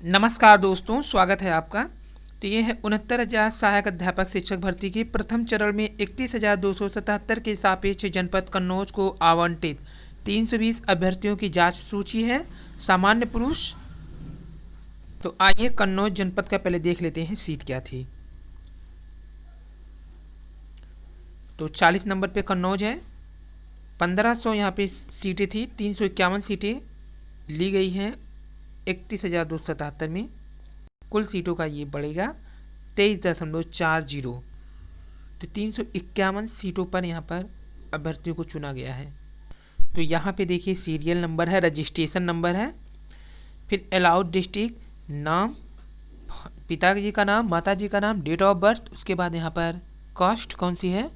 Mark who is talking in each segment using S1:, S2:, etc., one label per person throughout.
S1: नमस्कार दोस्तों, स्वागत है आपका। तो ये है 69,000 सहायक अध्यापक शिक्षक भर्ती के प्रथम चरण में 31,277 के सापेक्ष जनपद कन्नौज को आवंटित 320 अभ्यर्थियों की जांच सूची है। सामान्य पुरुष। तो आइए कन्नौज जनपद का पहले देख लेते हैं सीट क्या थी। तो 40 नंबर पे कन्नौज है। 1500 यहाँ पे सीटें थी। 351 सीटें ली गई हैं 31,277 में। कुल सीटों का ये बढ़ेगा 23.40। तो 351 सीटों पर यहाँ पर अभ्यर्थियों को चुना गया है। तो यहाँ पे देखिए सीरियल नंबर है, रजिस्ट्रेशन नंबर है, फिर अलाउड डिस्ट्रिक्ट, नाम, पिताजी का नाम, माताजी का नाम, डेट ऑफ बर्थ, उसके बाद यहाँ पर कास्ट कौन सी है,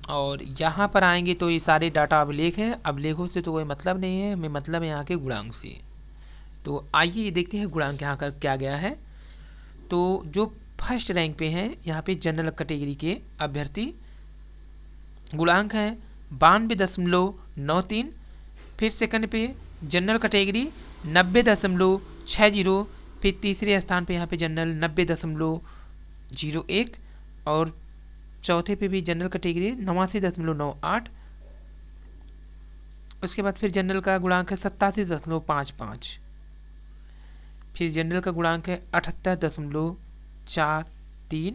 S1: और यहाँ पर आएंगे तो ये सारे डाटा अभिलेख हैं। अभिलेखों से तो कोई मतलब नहीं है, हमें मतलब है यहाँ के गुणांक से। तो आइए देखते हैं गुणांक यहाँ का क्या गया है। तो जो फर्स्ट रैंक पे हैं यहाँ पे जनरल कैटेगरी के अभ्यर्थी, गुणांक है 92.93। फिर सेकंड पे जनरल कैटेगरी 90.60। फिर तीसरे स्थान पे यहाँ पे जनरल 90.01 और चौथे पे भी जनरल कैटेगरी 89.98। उसके बाद फिर जनरल का गुणांक है 87.55। फिर जनरल का गुणांक है 78.43,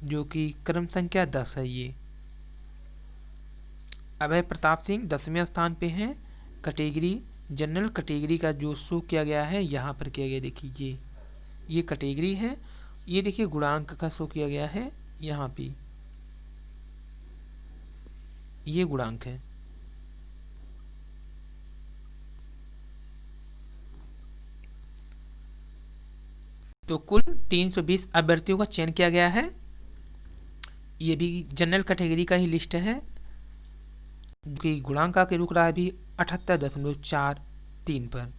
S1: जो कि क्रम संख्या 10 है। ये अभय प्रताप सिंह 10वें स्थान पे हैं। कैटेगरी जनरल कैटेगरी का जो शो किया गया है यहाँ पर किया गया, देखिए ये कैटेगरी है। ये देखिए गुणांक का शो किया गया है यहाँ पे, ये गुणांक है। तो कुल 320 अभ्यर्थियों का चयन किया गया है। ये भी जनरल कैटेगरी का ही लिस्ट है, कि गुणांक आके रुक रहा है भी 78.43 पर।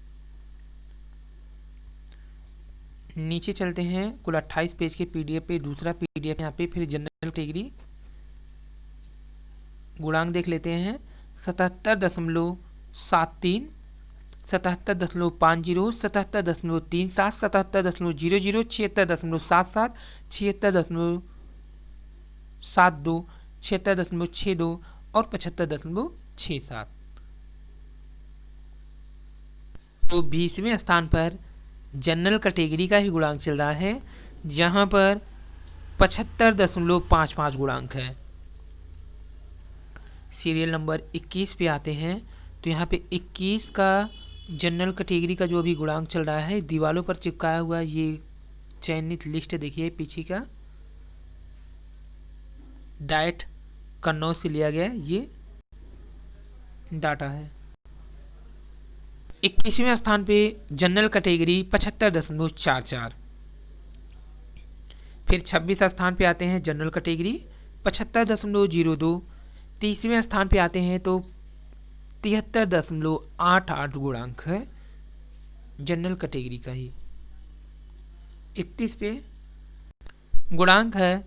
S1: नीचे चलते हैं, कुल 28 पेज के पीडीएफ पे दूसरा पीडीएफ यहाँ पे फिर जनरल कैटेगरी गुणांक देख लेते हैं। 77.73, 77.50, 77.37, 77.00, 76.77, 76.72, 76.62 और 75.67। तो 20वें स्थान पर जनरल कैटेगरी का ही गुणांक चल रहा है, जहां पर 75.55 गुणांक है। सीरियल नंबर 21 पे आते हैं। तो यहाँ पे 21 का जनरल कैटेगरी का जो अभी गुणांक चल रहा है, दीवालों पर चिपकाया हुआ ये चयनित लिस्ट देखिए, पीछे का डाइट कन्नौज से लिया गया ये डाटा है। 21वें स्थान पे जनरल कैटेगरी 75.44। फिर 26 स्थान पे आते हैं जनरल कैटेगरी 75.02। 30वें स्थान पे आते हैं तो 73.88 गुणांक है जनरल कैटेगरी का ही। 31 पे गुणांक है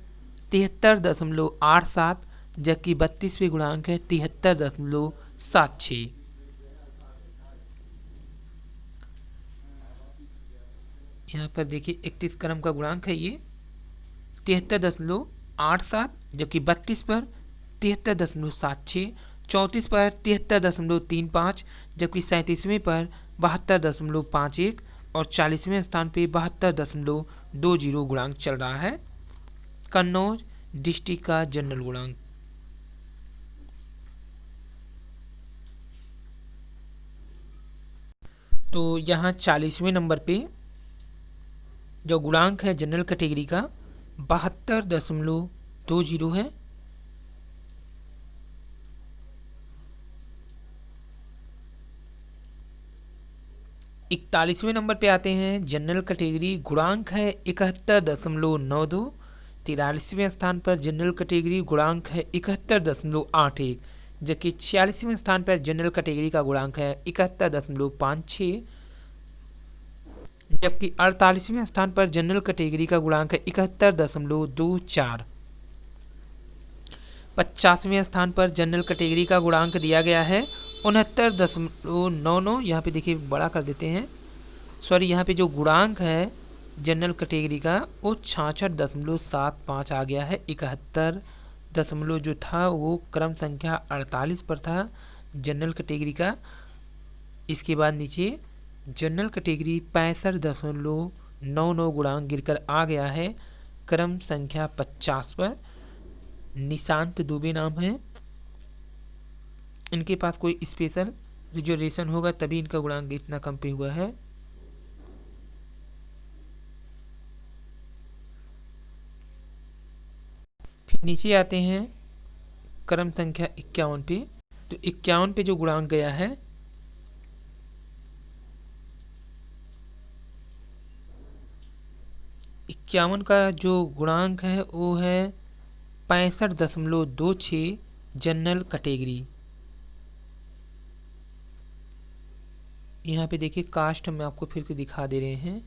S1: 73.87, जबकि 32वें गुणांक है 73.76। यहाँ पर देखिए 31 क्रम का गुणांक है ये 73.87, जबकि 32 पर 73.76, 34 पर 73.35, जबकि 37वें पर 72.51 और 40वें स्थान पे 72.20 गुणांक चल रहा है कन्नौज डिस्ट्रिक्ट का जनरल गुणांक। तो यहाँ 40वें नंबर पे जो गुणांक है जनरल कैटेगरी का 72.20 है। इकतालीसवें नंबर पे आते हैं जनरल कैटेगरी, गुणांक है 71.92। 43वें स्थान पर जनरल कैटेगरी, गुणांक है 71.81, जबकि 46वें स्थान पर जनरल कैटेगरी का गुणांक है 71.56, जबकि 48वें स्थान पर जनरल कैटेगरी का गुणांक है 71.24। 50वें स्थान पर जनरल कैटेगरी का गुणांक दिया गया है 69.99। यहाँ पे देखिए बड़ा कर देते हैं सॉरी यहाँ पे जो गुणांक है जनरल कैटेगरी का वो 66.75 आ गया है। 71 दशमलव जो था वो क्रम संख्या 48 पर था जनरल कैटेगरी का। इसके बाद नीचे जनरल कैटेगरी 65.99 गुणांक गिरकर आ गया है क्रम संख्या 50 पर। निशांत दुबे नाम है, इनके पास कोई स्पेशल रिजर्वेशन होगा तभी इनका गुणांक इतना कम पे हुआ है। फिर नीचे आते हैं क्रम संख्या 51 पे। तो 51 पे जो गुणांक गया है इक्यावन का जो गुणांक है वो है 65.26 जनरल कैटेगरी। यहाँ पे देखिए कास्ट में आपको फिर से दिखा दे रहे हैं,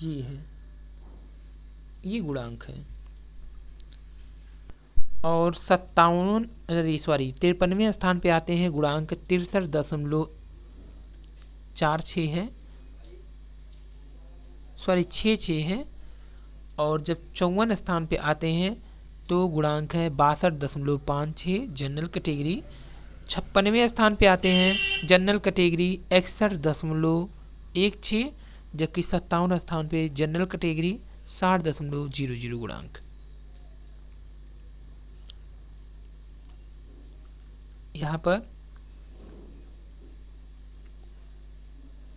S1: ये है, ये गुणांक है। और 53वें स्थान पे आते हैं गुणांक 63.46 है, सॉरी 66 है। और जब 54 स्थान पे आते हैं तो गुणांक है 62.56 जनरल कैटेगरी। 56वें स्थान पे आते हैं जनरल कैटेगरी 61.16, जबकि 57 स्थान पे जनरल कैटेगरी 60.00 गुणांक। यहाँ पर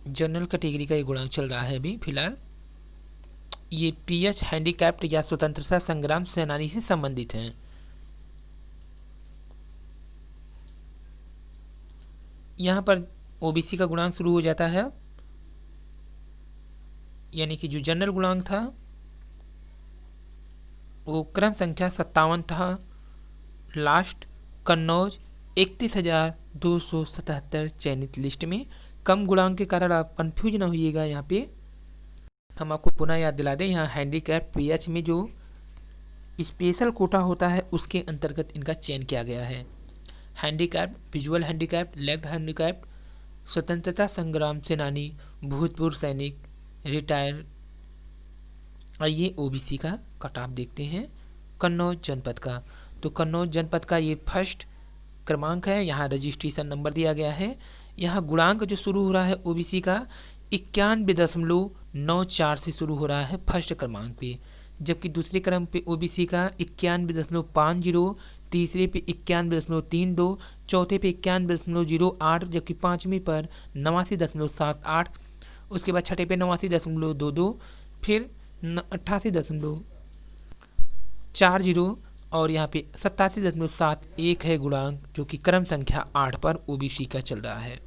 S1: जनरल कैटेगरी का ये गुणांक चल रहा है अभी फिलहाल। ये पीएच हैंडीकैप्ड या स्वतंत्रता संग्राम सेनानी से संबंधित हैं। यहाँ पर ओबीसी का गुणांक शुरू हो जाता है, यानी कि जो जनरल गुणांक था वो क्रम संख्या 57 था। लास्ट कन्नौज 31,277 चयनित लिस्ट में। कम गुणांक के कारण आप कंफ्यूज ना होइएगा। यहाँ पे हम आपको पुनः याद दिला दें, यहाँ हैंडीकैप पीएच में जो स्पेशल कोटा होता है उसके अंतर्गत इनका चयन किया गया है। Handicap, visual handicap, leg handicap, स्वतंत्रता संग्राम सेनानी, भूतपूर्व सैनिक, रिटायर। आइए ओबीसी का कट ऑफ देखते हैं कन्नौज जनपद का। तो कन्नौज जनपद का ये फर्स्ट क्रमांक है, यहाँ रजिस्ट्रेशन नंबर दिया गया है। यहाँ गुणांक जो शुरू हो रहा है ओबीसी का 91.94 से शुरू हो रहा है फर्स्ट क्रमांक पे, जबकि दूसरे क्रम पे ओबीसी का 91.50, तीसरे पे 91.32, चौथे पे 91.08, जबकि पाँचवीं पर 89.78, उसके बाद छठे पे 89.22, फिर 88.40 और यहाँ पे 87.71 है गुणांक, जो कि क्रम संख्या 8 पर ओबीसी का चल रहा है।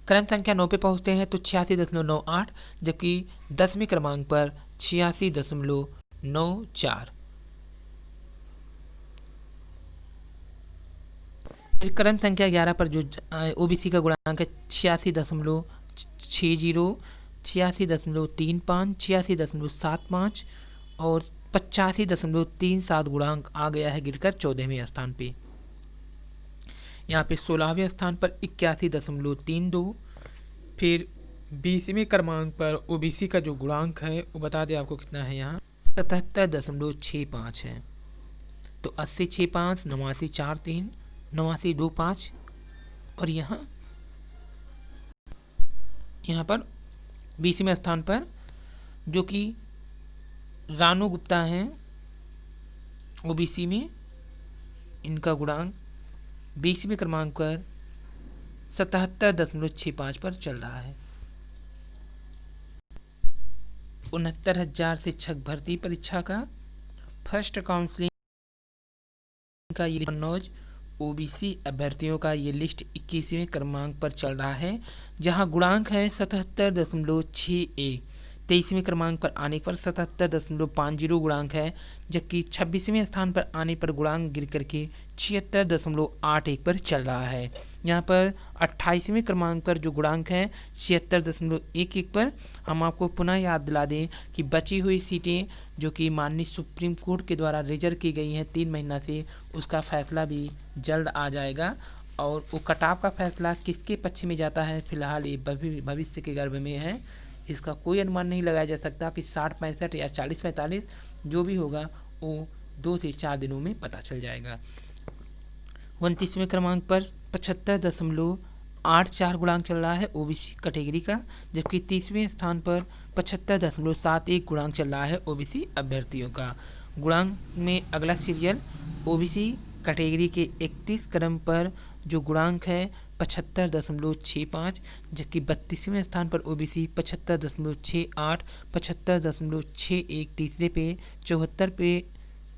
S1: क्रम संख्या 9 पे पहुँचते हैं तो 86.98, जबकि 10वें क्रमांक पर 86.94। फिर क्रम संख्या 11 पर जो ओबीसी का गुणांक है 86.60, 86.35, 86.75 और 85.37 गुणांक आ गया है गिरकर 14वें स्थान पे। यहाँ पे 16वें स्थान पर 81.32। फिर 20वें क्रमांक पर ओबीसी का जो गुणांक है वो बता दें आपको कितना है, यहाँ 77.65 है। तो 80.65, 89.43, 89.25 और यहाँ पर 20वें स्थान पर जो कि रानू गुप्ता हैं ओबीसी में, इनका गुणांक 20वें क्रमांक पर 77.65 पर चल रहा है। 69,000 शिक्षक भर्ती परीक्षा का फर्स्ट काउंसलिंग का ये कन्नौज ओबीसी अभ्यर्थियों का ये लिस्ट 21वें क्रमांक पर चल रहा है, जहां गुणांक है 77.61। 23वें क्रमांक पर आने पर 77.50 गुणांक है, जबकि 26वें स्थान पर आने पर गुणांक गिर करके 76.81 पर चल रहा है। यहाँ पर 28वें क्रमांक पर जो गुणांक है 76.11 पर। हम आपको पुनः याद दिला दें कि बची हुई सीटें जो कि माननीय सुप्रीम कोर्ट के द्वारा रिजर्व की गई हैं 3 महीना से, उसका फैसला भी जल्द आ जाएगा और वो कटाव का फैसला किसके पक्ष में जाता है, फिलहाल ये भविष्य के गर्भ में है। इसका कोई अनुमान नहीं लगाया जा सकता कि 60-65 या 40-45 जो भी होगा वो 2 से 4 दिनों में पता चल जाएगा। 29वें क्रमांक पर 75.84 गुणांक चल रहा है ओबीसी कैटेगरी का, जबकि 30वें स्थान पर 75.71 गुणांक चल रहा है ओबीसी अभ्यर्थियों का। गुणांक में अगला सीरियल ओबीसी कैटेगरी के 31 क्रम पर जो गुणांक है 75.65, जबकि 32वें स्थान पर ओबीसी 75.68, 75.61 तीसरे पे, 74 पे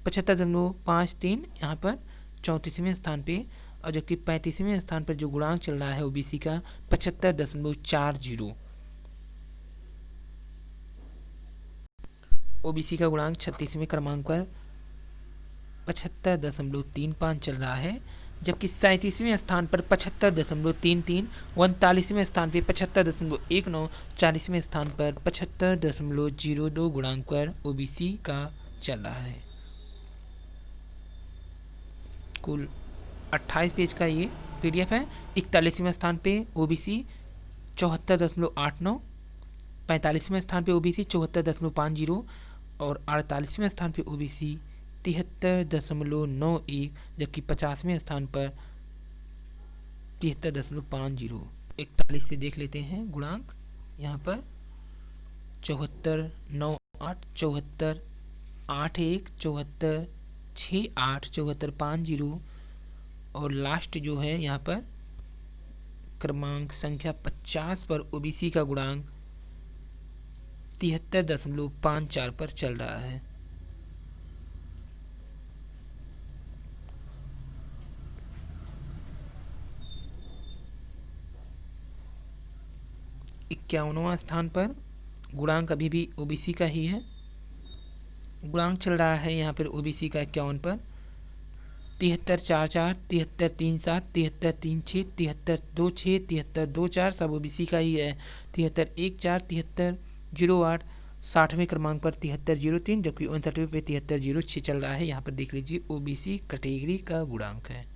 S1: 75.53 यहाँ पर 34वें स्थान पे, और जबकि 35वें स्थान पर जो गुणांक चल रहा है ओबीसी का 75.40। ओबीसी का गुणांक 36वें क्रमांक पर 75.35 चल रहा है, जबकि 37वें स्थान पर 75.33, 39वें स्थान पर 75.19, 40वें स्थान पर 75.02 गुणांक पर ओबीसी का चल रहा है। कुल 28 पेज का ये पीडीएफ है। 41वें स्थान पे ओबीसी 74.89, 45वें स्थान पे ओबीसी 74.50 और 48वें स्थान पे ओबीसी 73.91, जबकि 50वें स्थान पर 73.50। 41 से देख लेते हैं गुणांक, यहाँ पर 74.98, 74.81, 74.68, 74.50 और लास्ट जो है यहाँ पर क्रमांक संख्या 50 पर ओबीसी का गुणांक 73.54 पर चल रहा है। इक्यावनवां स्थान पर गुणांक अभी भी ओबीसी का ही है। गुणांक चल रहा है यहाँ पर ओबीसी का 51 पर 73.44, 73.37, 73.36, 73.26, 73.24 सब ओबीसी का ही है। 73.14, 73.08 60वें क्रमांक पर 73.03, जबकि 59वें पे 73.06 चल रहा है। यहाँ पर देख लीजिए ओबीसी कैटेगरी का गुणांक है।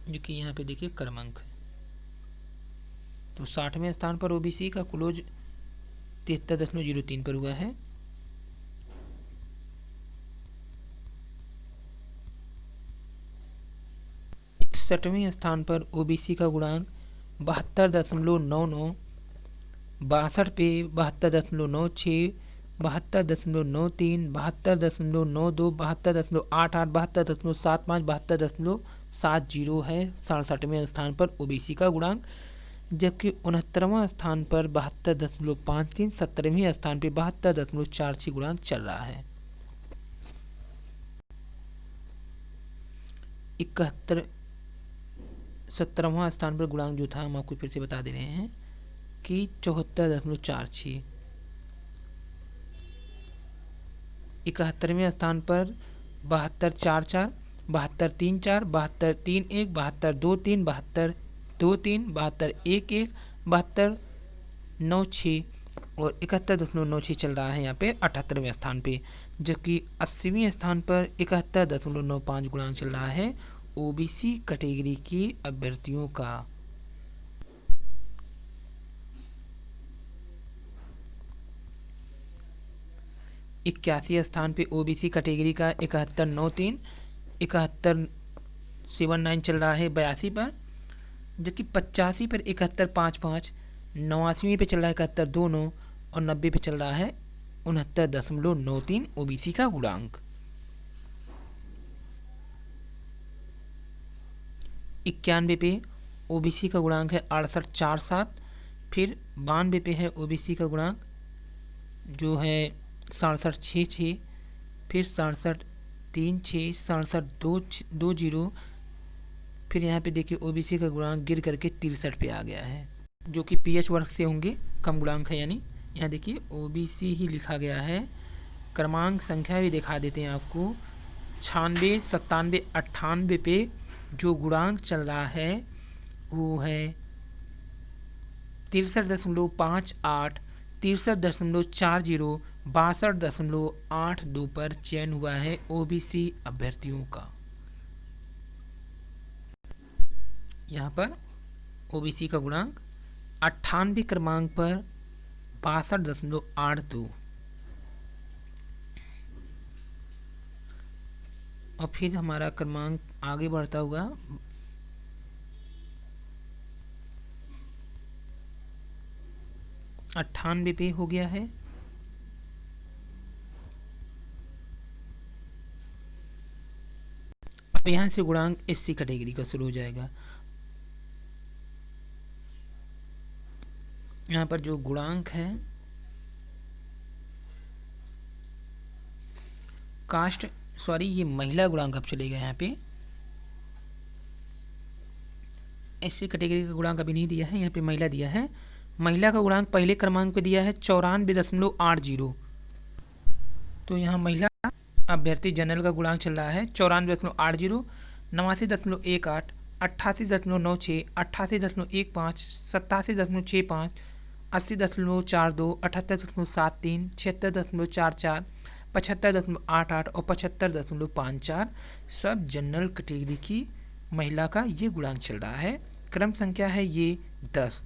S1: जो कि यहाँ पे देखिए क्रमांक है। तो 60वें स्थान पर ओबीसी का क्लोज 73.03 पर हुआ है। इकसठवें स्थान पर ओबीसी का गुणांक 72.99, 62 पे 72.96, 72.93, 72.92, 72.88, 72.75, 72.70 है 67वें स्थान पर ओबीसी का गुणांक, जबकि 69वां स्थान पर 72.53, 17वें स्थान पर 72.46 गुणांक चल रहा है। 17वां स्थान पर गुणांक जो था हम आपको फिर से बता दे रहे हैं कि 74.46। 71वें स्थान पर 72.44, 72.34, 72.31, 72.23, 72.23, 72.11, 72.96 और 71.96 चल रहा है यहाँ पे 78वें स्थान पे, जबकि 80वें स्थान पर 71.95 गुणांक चल रहा है ओबीसी कैटेगरी की अभ्यर्थियों का। इक्यासी स्थान पे ओबीसी कैटेगरी का 71.93, 71.79 चल रहा है 82 पर, जबकि 85 पर 71.55, 89 पे चल रहा है 71.29 और 90 पे चल रहा है 69.93 ओबीसी का गुणांक। 91 पे ओबीसी का गुणांक है 68.47, फिर 92 पे है ओबीसी का गुणांक जो है 67.66, फिर 67.36, 67.20, फिर यहाँ पे देखिए ओबीसी का गुणांक गिर करके 63 पे आ गया है, जो कि पीएच वर्ग से होंगे, कम गुणांक है। यानी यहाँ देखिए ओबीसी ही लिखा गया है। क्रमांक संख्या भी दिखा देते हैं आपको। 96, 97, 98 पे जो गुणांक चल रहा है वो है 63.58, 63.40, 62.82 पर चयन हुआ है ओबीसी अभ्यर्थियों का। यहाँ पर ओबीसी का गुणांक 98 क्रमांक पर 62.82। और फिर हमारा क्रमांक आगे बढ़ता हुआ 98 पे हो गया है। अब यहाँ से गुणांक एससी कैटेगरी का शुरू हो जाएगा। यहाँ पर जो गुणांक है कास्ट ये महिला गुणांक अब चलेगा। यहाँ पे एससी कैटेगरी का गुणांक अभी नहीं दिया है, यहाँ पे महिला दिया है। महिला का गुणांक पहले क्रमांक पे दिया है 94.80। तो यहाँ महिला अभ्यर्थी जनरल का गुणांक चल रहा है 94.80, 89.18, 88.96, 88.15, 87.65, 80.42, 78.73, 76.44, 75.88 और 75.54 सब जनरल कैटेगरी की महिला का ये गुणांक चल रहा है। क्रम संख्या है ये 10।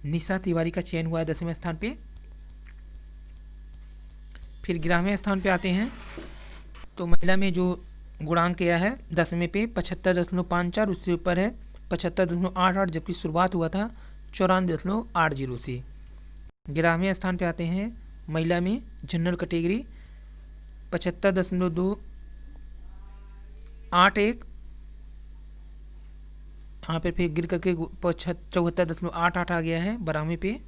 S1: निशा तिवारी का चयन हुआ है 10वें स्थान पे। फिर 11वें स्थान पे आते हैं तो महिला में जो गुणांक किया है 10वें पे 75.54, उससे ऊपर है 75.88, जबकि शुरुआत हुआ था 94.80 से। 11वें स्थान पे आते हैं महिला में जनरल कैटेगरी 75.281, यहाँ पे फिर गिर करके 74.88 आ गया है 12वें पे।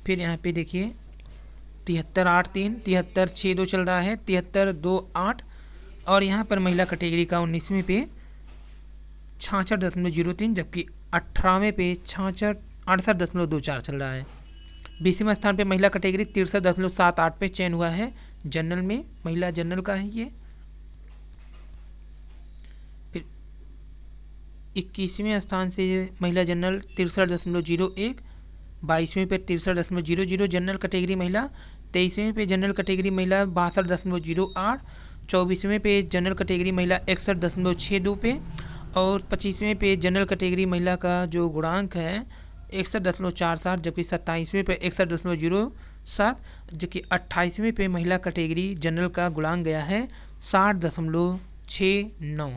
S1: फिर यहाँ पे देखिए 73.83, 73.62 चल रहा है, 73.28 और यहाँ पर महिला कैटेगरी का 19वें पे 66.03, जबकि 18वें पे 68.24 चल रहा है। 20वें स्थान पे महिला कैटेगरी 63.78 पे चयन हुआ है जनरल में, महिला जनरल का है ये। फिर 21वें स्थान से महिला जनरल 63.01, 22वें पे 63.00 जनरल कैटेगरी महिला, 23वें पे जनरल कैटेगरी महिला 62.08, 24वें पे जनरल कैटेगरी महिला 61.62 पे और 25वें पे जनरल कैटेगरी महिला का जो गुणांक है 61.47, जबकि 27वें पे 61.07, जबकि 28वें पे महिला कैटेगरी जनरल का गुणांक गया है 60.69।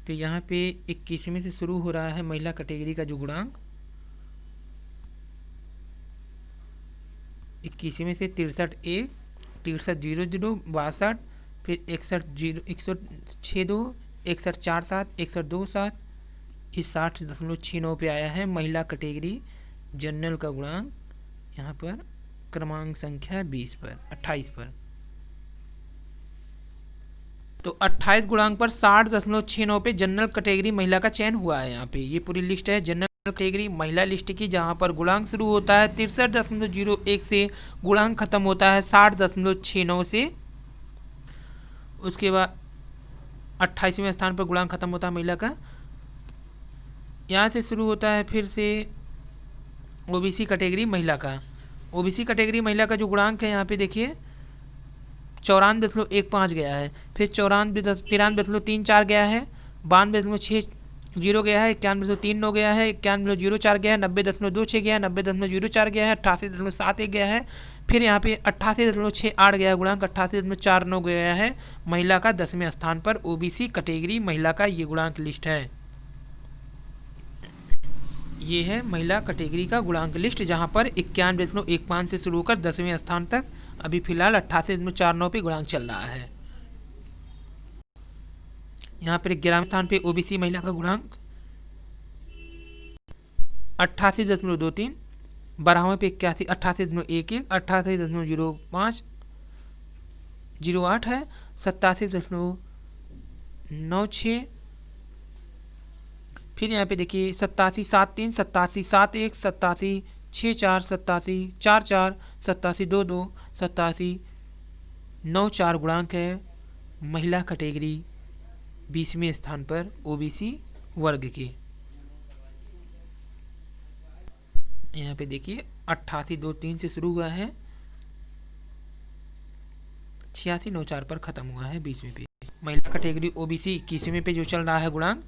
S1: तो यहाँ पे 21वें से शुरू हो रहा है महिला कैटेगरी का जो गुणांक 21वें से 63.1, 63.00, 62, फिर 61.62, 61.47, 61.27, इस 60.69 पे आया है महिला कैटेगरी जनरल का गुणांक। यहाँ पर क्रमांक संख्या 28 पर। तो 28 गुणांक पर 60.69 पे जनरल कैटेगरी महिला का चयन हुआ है। यहाँ पे ये पूरी लिस्ट है जनरल कैटेगरी महिला लिस्ट की, जहाँ पर गुणांक शुरू होता है 63.01 से, गुणांक खत्म होता है 60.69 से। उसके बाद 28वें स्थान पर गुणांक खत्म होता है महिला का। यहाँ से शुरू होता है फिर से ओबीसी कैटेगरी महिला का। ओबीसी कैटेगरी महिला का जो गुणांक है यहाँ पे देखिए 94.15 गया है, फिर 93.34 गया है, 92.60 गया है, 91.39 गया है, 91.04 गया है, 90.26 गया है, 90.04 गया है, 88.71 गया है, फिर यहाँ पे 88.68 गया है गुणांक, 88.49 गया है महिला का 10वें स्थान पर। ओबीसी कैटेगरी महिला का ये गुणांक लिस्ट है। ये है महिला कैटेगरी का गुणांक लिस्ट, जहाँ पर 91.15 से शुरू होकर 10वें स्थान तक अभी फिलहाल 88.49 पे गुणांक चल रहा है। यहाँ पर 11वें स्थान पे ओबीसी महिला का गुणांक 88.23, 12वें पे 88.11, 88.05 08 है, 87.96, फिर यहाँ पे देखिए 87.73, 87.71, 87.64, 87.44, 87.22, 87.94 गुणांक है महिला कैटेगरी 20वें स्थान पर ओबीसी वर्ग के। यहाँ पे देखिए 88.23 से शुरू हुआ है 8694 पर ख़त्म हुआ है 20वें पे। महिला कैटेगरी ओबीसी 21वें पे जो चल रहा है गुणांक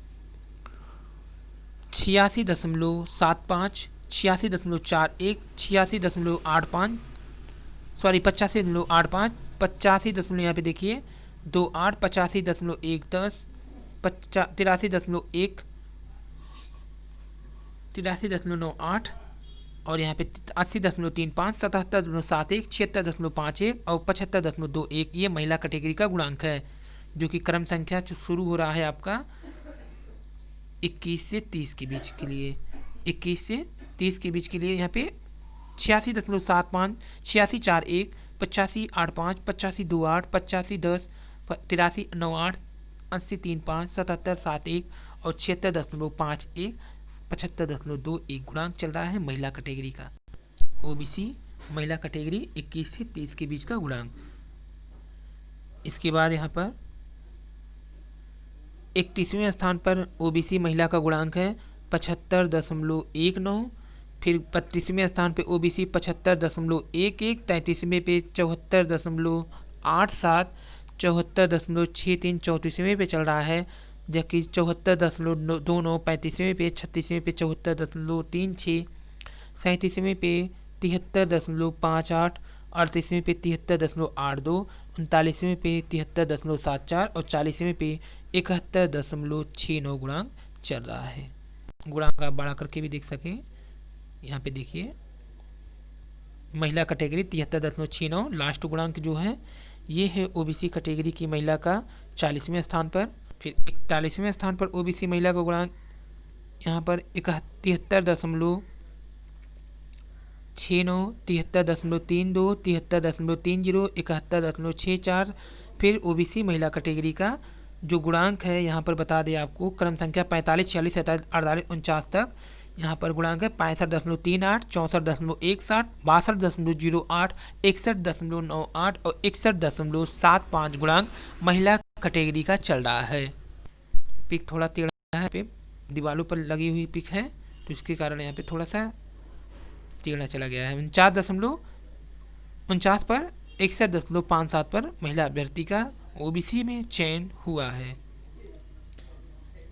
S1: 86.75, 86.41, 86.85, सॉरी 85.85, 85 यहाँ पे देखिए 28, 85.110, 83.1, 83.98 और यहाँ पे 80.35, 77.71, 76.51 और 75.21 ये महिला कैटेगरी का गुणांक है, जो कि क्रम संख्या शुरू हो रहा है आपका 21 से 30 के बीच के लिए। 21 से 30 के बीच के लिए यहाँ पे 86.75, 86.41, 85.85, 85.28, 85.10, 83.98, 80.35, 77.71 और 76.51, 75.21 गुणांक चल रहा है महिला कैटेगरी का। ओबीसी महिला कैटेगरी 21 से 30 के बीच का गुणांक। इसके बाद यहाँ पर 31वें स्थान पर ओबीसी महिला का गुणांक है 75.19, फिर 32वें स्थान पे ओबीसी 75.11, 33वें पे 74.87, 74.63 34वें पे चल रहा है, जबकि 74.29 35वें पे, 36वें पे 74.36, 37वें पे 73.58, 38वें पे 73.82, 39वें पे 73.74 और 40वें पे 71.69 गुणांक चल रहा है। गुणांक आप बढ़ा करके भी देख सकें, यहाँ पे देखिए महिला कैटेगरी 73.69 लास्ट गुणांक जो है ये है ओबीसी कैटेगरी की महिला का 40वें स्थान पर। फिर 41वें स्थान पर ओबीसी महिला का गुणांक यहाँ पर 73.69, 73.32, 73.30, 71.64। फिर ओबीसी महिला कैटेगरी का जो गुणांक है यहाँ पर बता दें आपको, क्रम संख्या 45, 46, 47, 48, 49 तक यहाँ पर गुणांक है 65.38, 64.61, 62.08, 61.98 और 61.75 गुणांक महिला कैटेगरी का चल रहा है। पिक थोड़ा टेढ़ा है, पे दीवारों पर लगी हुई पिक है तो इसके कारण यहाँ पे थोड़ा सा टेढ़ा चला गया है। 49 पर 61.57 पर महिला अभ्यर्थी का ओबीसी में चयन हुआ है।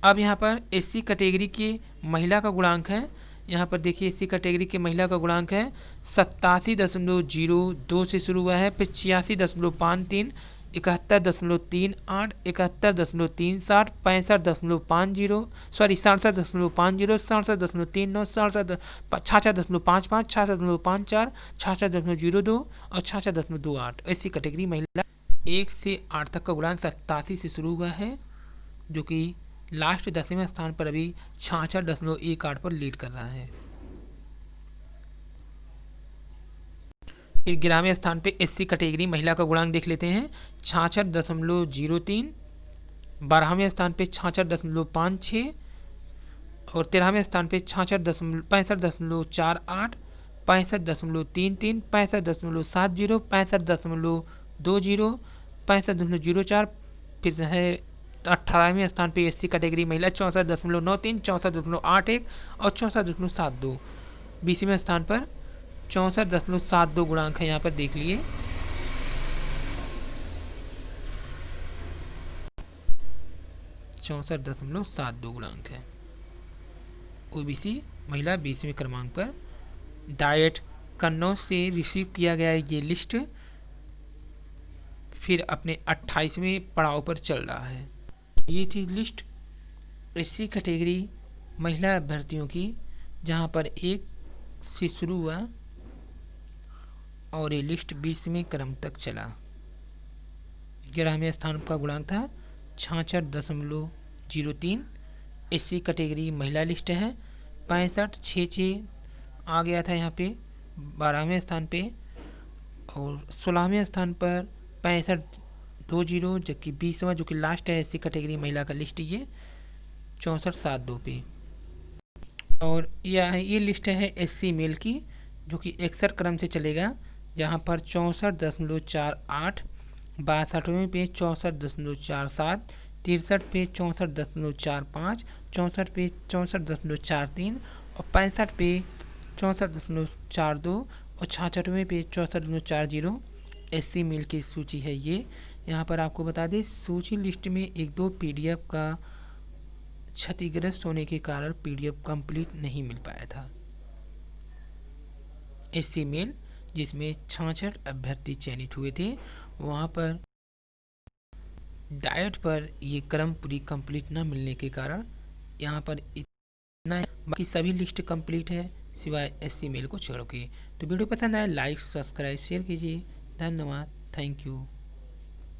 S1: अब यहाँ पर एससी कैटेगरी की महिला का गुणांक है, यहाँ पर देखिए एससी कैटेगरी की महिला का गुणांक है 87.02 से शुरू हुआ है, फिर 86.53, 71.38, 71.37, 65.50, सॉरी 67.50, 67.39, 66.55, 66.54, 66.02 और 66.28। एससी कैटेगरी महिला 1 से 8 तक का गुणांक 87 से शुरू हुआ है, जो कि लास्ट 10वें स्थान पर अभी 66.18 पर लीड कर रहा है। फिर 11वें स्थान पे एससी कैटेगरी महिला का गुणांक देख लेते हैं 66.03, 12वें स्थान पे 66.56 और 13वें स्थान पे 65.48, 65.33, 65.70, 65.20, 65.04। फिर है 18वें स्थान पे एससी कैटेगरी महिला 64.93, 64.81 और 64.72। 20वें स्थान पर 64.72 गुणांक है, यहाँ पर देख लिए। .72 गुणांक है। ओबीसी महिला 20वें क्रमांक पर। डाइट कन्नौज से रिसीव किया गया ये लिस्ट फिर अपने 28वें पड़ाव पर चल रहा है। ये थी लिस्ट एससी कैटेगरी महिला अभ्यर्थियों की, जहां पर 1 से शुरू हुआ और ये लिस्ट 20वें क्रम तक चला। 11वें स्थान का गुणांक था 66.03। एससी कैटेगरी महिला लिस्ट है 65.66 आ गया था यहाँ पे 12वें स्थान पे, और 16वें स्थान पर 65.20, जबकि 20वां जो कि लास्ट है एससी कैटेगरी महिला का लिस्ट ये 64.72 पे। और ये लिस्ट है एससी मेल की, जो कि 61 क्रम से चलेगा, जहाँ पर 64.48, 62वें पे 64.47, 63 पे 64.45, 64 पे 64.43 और 65 पे 64.42 और 66वें पे 64.40, एससी मेल की सूची है ये। यहाँ पर आपको बता दें, सूची लिस्ट में एक दो पीडीएफ का क्षतिग्रस्त होने के कारण पीडीएफ कंप्लीट नहीं मिल पाया था। एससी मेल जिसमें 66 अभ्यर्थी चयनित हुए थे, वहाँ पर डाइट पर ये क्रम पूरी कंप्लीट न मिलने के कारण यहाँ पर इतना, बाकी सभी लिस्ट कंप्लीट है सिवाय एससी मेल को छोड़ के। तो वीडियो पसंद आए लाइक सब्सक्राइब शेयर कीजिए। धन्यवाद, थैंक यू।